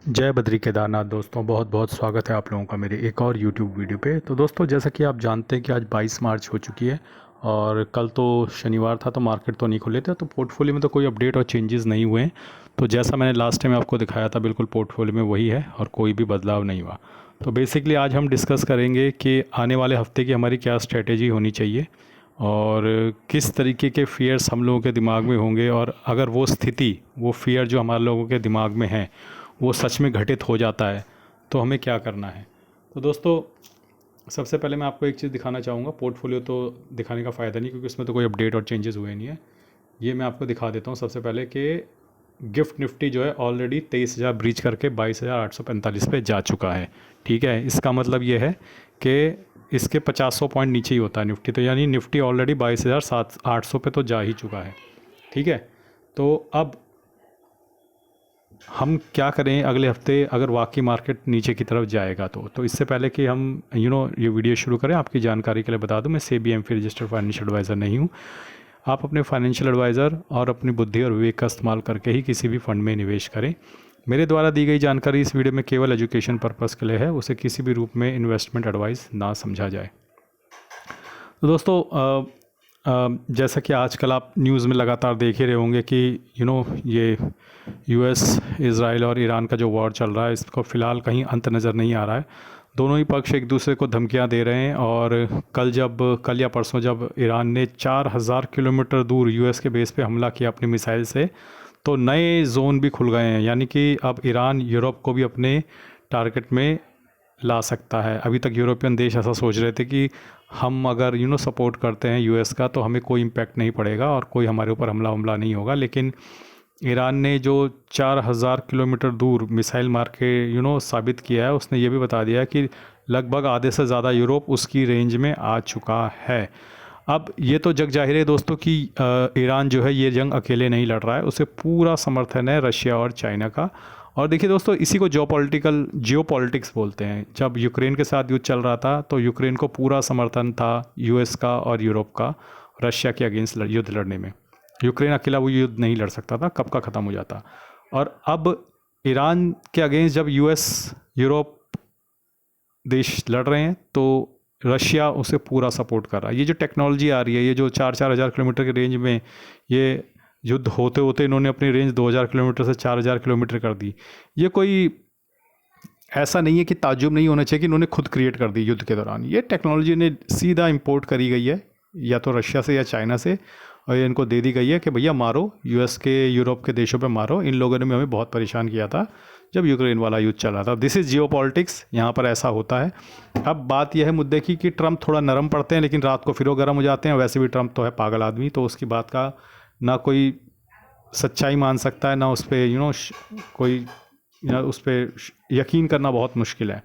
जय बद्री केदारनाथ दोस्तों, बहुत बहुत स्वागत है आप लोगों का मेरे एक और YouTube वीडियो पे। तो दोस्तों, जैसा कि आप जानते हैं कि आज 22 मार्च हो चुकी है और कल तो शनिवार था, तो मार्केट तो नहीं खुले थे, तो पोर्टफोलियो में तो कोई अपडेट और चेंजेस नहीं हुए हैं। तो जैसा मैंने लास्ट टाइम आपको दिखाया था, बिल्कुल पोर्टफोलियो में वही है और कोई भी बदलाव नहीं हुआ। तो बेसिकली आज हम डिस्कस करेंगे कि आने वाले हफ्ते की हमारी क्या स्ट्रैटेजी होनी चाहिए और किस तरीके के फियर्स हम लोगों के दिमाग में होंगे, और अगर वो स्थिति, वो फियर जो हमारे लोगों के दिमाग में है वो सच में घटित हो जाता है तो हमें क्या करना है। तो दोस्तों, सबसे पहले मैं आपको एक चीज़ दिखाना चाहूँगा। पोर्टफोलियो तो दिखाने का फ़ायदा नहीं, क्योंकि उसमें तो कोई अपडेट और चेंजेस हुए नहीं है। ये मैं आपको दिखा देता हूँ सबसे पहले कि गिफ्ट निफ्टी जो है ऑलरेडी 23,000 ब्रीच करके 22,845 पे जा चुका है। ठीक है, इसका मतलब ये है कि इसके 50 पॉइंट नीचे ही होता है निफ्टी, तो यानी निफ्टी ऑलरेडी 22,800 पे तो जा ही चुका है। ठीक है, तो अब हम क्या करें अगले हफ्ते अगर वाकई मार्केट नीचे की तरफ जाएगा तो इससे पहले कि हम ये वीडियो शुरू करें, आपकी जानकारी के लिए बता दूं, मैं SEBI AMFI registered financial adviser नहीं हूं। आप अपने फाइनेंशियल एडवाइज़र और अपनी बुद्धि और विवेक का इस्तेमाल करके ही किसी भी फंड में निवेश करें। मेरे द्वारा दी गई जानकारी इस वीडियो में केवल एजुकेशन पर्पज़ के लिए है, उसे किसी भी रूप में इन्वेस्टमेंट एडवाइस ना समझा जाए। तो दोस्तों, जैसा कि आजकल आप न्यूज़ में लगातार देख ही रहे होंगे कि ये यूएस, इज़राइल और ईरान का जो वॉर चल रहा है, इसको फ़िलहाल कहीं अंत नज़र नहीं आ रहा है। दोनों ही पक्ष एक दूसरे को धमकियां दे रहे हैं, और कल या परसों जब ईरान ने 4,000 किलोमीटर दूर यूएस के बेस पे हमला किया अपनी मिसाइल से, तो नए जोन भी खुल गए हैं। यानी कि अब ईरान यूरोप को भी अपने टारगेट में ला सकता है। अभी तक यूरोपियन देश ऐसा सोच रहे थे कि हम अगर सपोर्ट करते हैं यूएस का तो हमें कोई इम्पैक्ट नहीं पड़ेगा और कोई हमारे ऊपर हमला नहीं होगा, लेकिन ईरान ने जो 4,000 किलोमीटर दूर मिसाइल मार के साबित किया है, उसने ये भी बता दिया है कि लगभग आधे से ज़्यादा यूरोप उसकी रेंज में आ चुका है। अब ये तो जग जाहिर है दोस्तों कि ईरान जो है ये जंग अकेले नहीं लड़ रहा है, उसे पूरा समर्थन है रशिया और चाइना का। और देखिए दोस्तों, इसी को जियोपॉलिटिक्स बोलते हैं। जब यूक्रेन के साथ युद्ध चल रहा था तो यूक्रेन को पूरा समर्थन था यूएस का और यूरोप का रशिया के अगेंस्ट युद्ध लड़ने में। यूक्रेन अकेला वो युद्ध नहीं लड़ सकता था, कब का ख़त्म हो जाता। और अब ईरान के अगेंस्ट जब यूएस, यूरोप देश लड़ रहे हैं तो रशिया उसे पूरा सपोर्ट कर रहा है। ये जो टेक्नोलॉजी आ रही है, ये जो 4,000 किलोमीटर के रेंज में ये युद्ध होते होते इन्होंने अपनी रेंज 2,000 किलोमीटर से 4,000 किलोमीटर कर दी। ये कोई ऐसा नहीं है कि ताज्जुब नहीं होना चाहिए कि इन्होंने खुद क्रिएट कर दी युद्ध के दौरान। ये टेक्नोलॉजी ने सीधा इंपोर्ट करी गई है, या तो रशिया से या चाइना से, और ये इनको दे दी गई है कि भैया मारो, यूएस के, यूरोप के देशों पे मारो। इन लोगों ने हमें बहुत परेशान किया था जब यूक्रेन वाला युद्ध चल रहा था। दिस इज़ जियोपॉलिटिक्स, यहाँ पर ऐसा होता है। अब बात यह है मुद्दे की कि ट्रंप थोड़ा नरम पड़ते हैं, लेकिन रात को फिर वो गर्म हो जाते हैं। वैसे भी ट्रंप तो है पागल आदमी, तो उसकी बात का ना कोई सच्चाई मान सकता है, ना उस पर कोई उस पर यकीन करना बहुत मुश्किल है।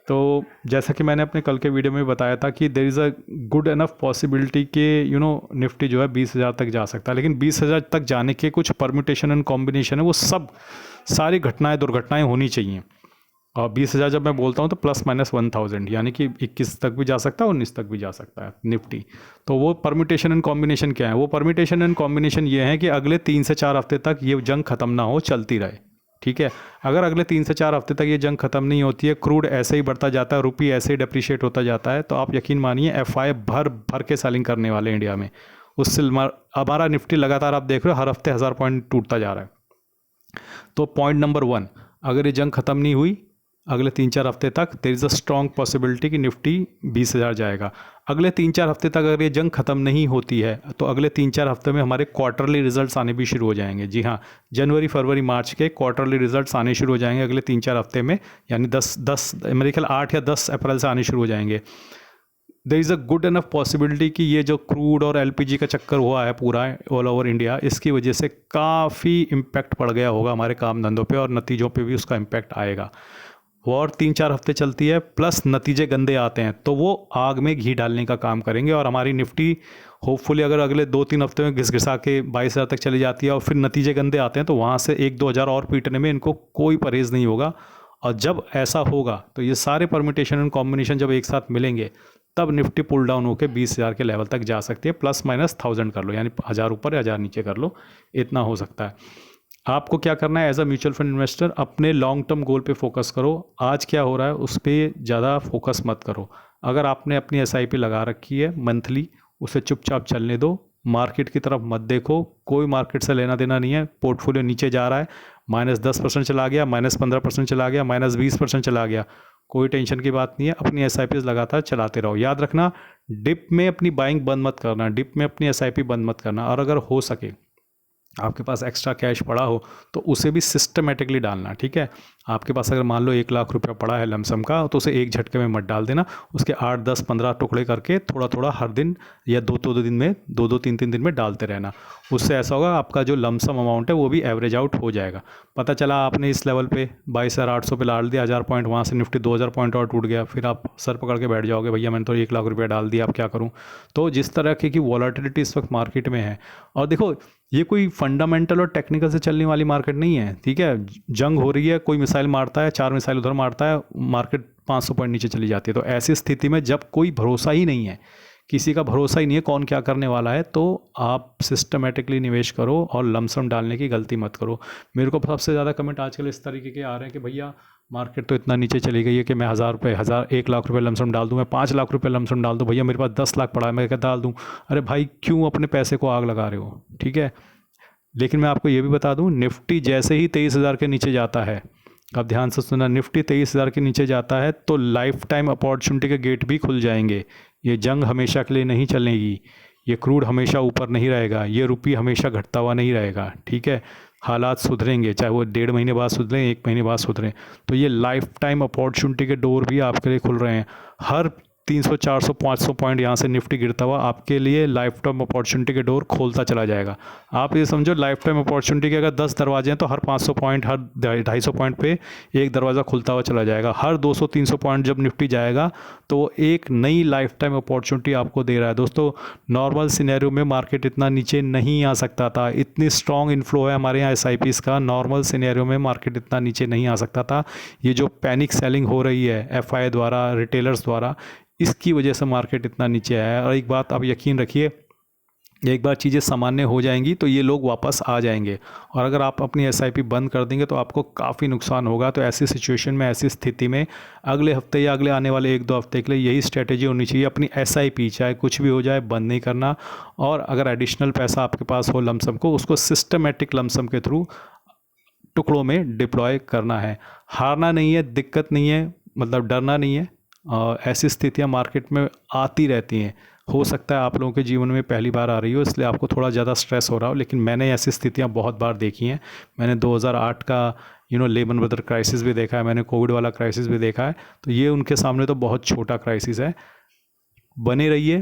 तो जैसा कि मैंने अपने कल के वीडियो में बताया था कि there is a good enough possibility कि निफ्टी जो है 20,000 तक जा सकता है, लेकिन 20,000 तक जाने के कुछ परम्यूटेशन एंड कॉम्बिनेशन है, वो सब सारी दुर्घटनाएं होनी चाहिए। और 20,000 जब मैं बोलता हूँ तो प्लस माइनस 1,000, यानी कि 21 तक भी जा सकता है, 19 तक भी जा सकता है निफ्टी। तो वो परम्यूटेशन एंड कॉम्बिनेशन क्या है? वो परम्यूटेशन एंड कॉम्बिनेशन ये है कि अगले 3 से 4 हफ्ते तक ये जंग खत्म ना हो, चलती रहे। ठीक है, अगर अगले 3 से 4 हफ्ते तक ये जंग खत्म नहीं होती है, क्रूड ऐसे ही बढ़ता जाता है, रुपी ऐसे ही डेप्रिशिएट होता जाता है, तो आप यकीन मानिए एफआई भर भर के सेलिंग करने वाले इंडिया में। उससे हमारा निफ्टी लगातार आप देख रहे हो हर हफ्ते 1,000 पॉइंट टूटता जा रहा है। तो पॉइंट नंबर 1, अगर ये जंग खत्म नहीं हुई अगले 3-4 हफ्ते तक, there is a strong possibility कि निफ्टी 20,000 जाएगा। अगले 3-4 हफ्ते तक अगर ये जंग खत्म नहीं होती है तो अगले 3-4 हफ्ते में हमारे क्वार्टरली रिजल्ट्स आने भी शुरू हो जाएंगे। जी हाँ, जनवरी, फरवरी, मार्च के क्वार्टरली रिजल्ट्स आने शुरू हो जाएंगे अगले 3-4 हफ्ते में, यानी 10 मेरे ख्याल 8 या 10 अप्रैल से आने शुरू हो जाएंगे। There is a good enough possibility कि ये जो क्रूड और एलपीजी का चक्कर हुआ है पूरा ऑल ओवर इंडिया, इसकी वजह से काफ़ी इम्पैक्ट पड़ गया होगा हमारे काम धंधों पे, और नतीजों पे भी उसका इम्पैक्ट आएगा। वॉर 3-4 हफ्ते चलती है, प्लस नतीजे गंदे आते हैं, तो वो आग में घी डालने का काम करेंगे। और हमारी निफ्टी होपफुली अगर अगले 2-3 हफ्ते में घिसा के 22,000 तक चली जाती है और फिर नतीजे गंदे आते हैं, तो वहाँ से 1-2 हज़ार और पीटने में इनको कोई परहेज़ नहीं होगा। और जब ऐसा होगा तो ये सारे परम्यूटेशन एंड कॉम्बिनेशन जब एक साथ मिलेंगे, तब निफ्टी पुल डाउन होकर 20,000 के लेवल तक जा सकती है। प्लस माइनस 1,000 कर लो, यानी 1,000 ऊपर या 1,000 नीचे कर लो, इतना हो सकता है। आपको क्या करना है as a mutual fund investor, अपने लॉन्ग टर्म गोल पे फोकस करो। आज क्या हो रहा है उस पर ज़्यादा फोकस मत करो। अगर आपने अपनी एसआईपी लगा रखी है मंथली, उसे चुपचाप चलने दो, मार्केट की तरफ मत देखो। कोई मार्केट से लेना देना नहीं है। पोर्टफोलियो नीचे जा रहा है, -10% चला गया, -15% चला गया, -20% चला गया, कोई टेंशन की बात नहीं है। अपनी एसआईपी लगातार चलाते रहो। याद रखना, डिप में अपनी बाइंग बंद मत करना, डिप में अपनी एसआईपी बंद मत करना। और अगर हो सके आपके पास एक्स्ट्रा कैश पड़ा हो तो उसे भी सिस्टमेटिकली डालना, ठीक है। आपके पास अगर मान लो 1 लाख रुपया पड़ा है लमसम का, तो उसे एक झटके में मत डाल देना। उसके 8, 10, 15 टुकड़े करके थोड़ा थोड़ा हर दिन या दो दो दिन में, 2-3 दिन में डालते रहना। उससे ऐसा होगा आपका जो लमसम अमाउंट है वो भी एवरेज आउट हो जाएगा। पता चला आपने इस लेवल पे 22,800 पे डाल दिया 1000 पॉइंट, वहाँ से निफ्टी 2000 पॉइंट और टूट गया, फिर आप सर पकड़ के बैठ जाओगे, भैया मैंने तो 1 लाख रुपया डाल दिया, अब क्या करूँ। तो जिस तरह की वॉलेटिलिटी इस वक्त मार्केट में है, और देखो ये कोई फंडामेंटल और टेक्निकल से चलने वाली मार्केट नहीं है, ठीक है। जंग हो रही है, कोई मिसाइल मारता है, 4 मिसाइल उधर मारता है, मार्केट 500 पॉइंट नीचे चली जाती है। तो ऐसी स्थिति में जब कोई भरोसा ही नहीं है, किसी का भरोसा ही नहीं है कौन क्या करने वाला है, तो आप सिस्टमेटिकली निवेश करो और लमसम डालने की गलती मत करो। मेरे को सबसे ज़्यादा कमेंट आजकल इस तरीके के आ रहे हैं कि भैया मार्केट तो इतना नीचे चली गई है कि मैं 1 लाख रुपए लमसम डाल दूँ, मैं 5 लाख रुपए लमसम डाल दूँ, भैया मेरे पास 10 लाख पड़ा है मैं क्या डाल दूँ। अरे भाई क्यों अपने पैसे को आग लगा रहे हो, ठीक है। लेकिन मैं आपको ये भी बता दूं, निफ्टी जैसे ही 23,000 के नीचे जाता है, अब ध्यान से सुनना, निफ्टी 23,000 के नीचे जाता है तो लाइफ टाइम अपॉर्चुनिटी के गेट भी खुल जाएंगे। ये जंग हमेशा के लिए नहीं चलेगी, ये क्रूड हमेशा ऊपर नहीं रहेगा, ये रुपये हमेशा घटता हुआ नहीं रहेगा, ठीक है। हालात सुधरेंगे, चाहे वो 1.5 महीने बाद सुधरें, 1 महीने बाद सुधरें। तो ये लाइफ टाइम अपॉर्चुनिटी के डोर भी आपके लिए खुल रहे हैं। हर 300, 400, 500 पॉइंट यहाँ से निफ्टी गिरता हुआ आपके लिए लाइफ टाइम अपॉर्चुनिटी के डोर खोलता चला जाएगा। आप ये समझो लाइफ टाइम अपॉर्चुनिटी के अगर 10 दरवाजे हैं तो हर 500 पॉइंट, हर 250 पॉइंट पे एक दरवाज़ा खुलता हुआ चला जाएगा। हर 200-300 पॉइंट जब निफ्टी जाएगा तो एक नई लाइफ टाइम अपॉर्चुनिटी आपको दे रहा है। दोस्तों नॉर्मल सिनेरियो में मार्केट इतना नीचे नहीं आ सकता था, इतनी स्ट्रॉन्ग इन्फ्लो है हमारे यहाँ एसआईपीज़ का, नॉर्मल सिनेरियो में मार्केट इतना नीचे नहीं आ सकता था। ये जो पैनिक सेलिंग हो रही है एफआई द्वारा, रिटेलर्स द्वारा, इसकी वजह से मार्केट इतना नीचे आया है। और एक बात आप यकीन रखिए, एक बार चीज़ें सामान्य हो जाएंगी तो ये लोग वापस आ जाएंगे। और अगर आप अपनी एसआईपी बंद कर देंगे तो आपको काफ़ी नुकसान होगा। तो ऐसी सिचुएशन में, ऐसी स्थिति में अगले हफ्ते या अगले आने वाले 1-2 हफ्ते के लिए यही स्ट्रेटेजी होनी चाहिए, अपनी एसआईपी चाहे कुछ भी हो जाए बंद नहीं करना। और अगर एडिशनल पैसा आपके पास हो लमसम को, उसको सिस्टमेटिक लमसम के थ्रू टुकड़ों में डिप्लॉय करना है। हारना नहीं है, दिक्कत नहीं है, मतलब डरना नहीं है। ऐसी स्थितियां मार्केट में आती रहती हैं। हो सकता है आप लोगों के जीवन में पहली बार आ रही हो, इसलिए आपको थोड़ा ज़्यादा स्ट्रेस हो रहा हो, लेकिन मैंने ऐसी स्थितियां बहुत बार देखी हैं। मैंने 2008 का लेमन ब्रदर क्राइसिस भी देखा है, मैंने कोविड वाला क्राइसिस भी देखा है। तो ये उनके सामने तो बहुत छोटा क्राइसिस है। बने रहिए,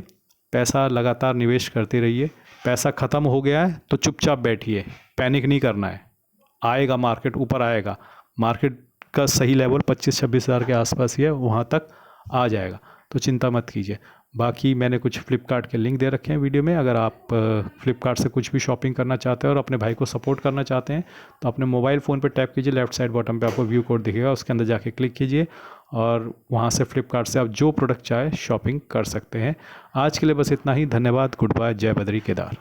पैसा लगातार निवेश करते रहिए। पैसा ख़त्म हो गया है तो चुपचाप बैठिए, पैनिक नहीं करना है। आएगा मार्केट, ऊपर आएगा। मार्केट का सही लेवल 25-26 हज़ार के आसपास ही है, वहाँ तक आ जाएगा, तो चिंता मत कीजिए। बाकी मैंने कुछ फ्लिपकार्ट के लिंक दे रखे हैं वीडियो में। अगर आप फ्लिपकार्ट से कुछ भी शॉपिंग करना चाहते हैं और अपने भाई को सपोर्ट करना चाहते हैं तो अपने मोबाइल फ़ोन पे टैप कीजिए, लेफ्ट साइड बॉटम पे आपको व्यू कोड दिखेगा, उसके अंदर जाके क्लिक कीजिए और वहाँ से फ्लिपकार्ट से आप जो प्रोडक्ट चाहे शॉपिंग कर सकते हैं। आज के लिए बस इतना ही। धन्यवाद, गुड बाय, जय बद्री केदार।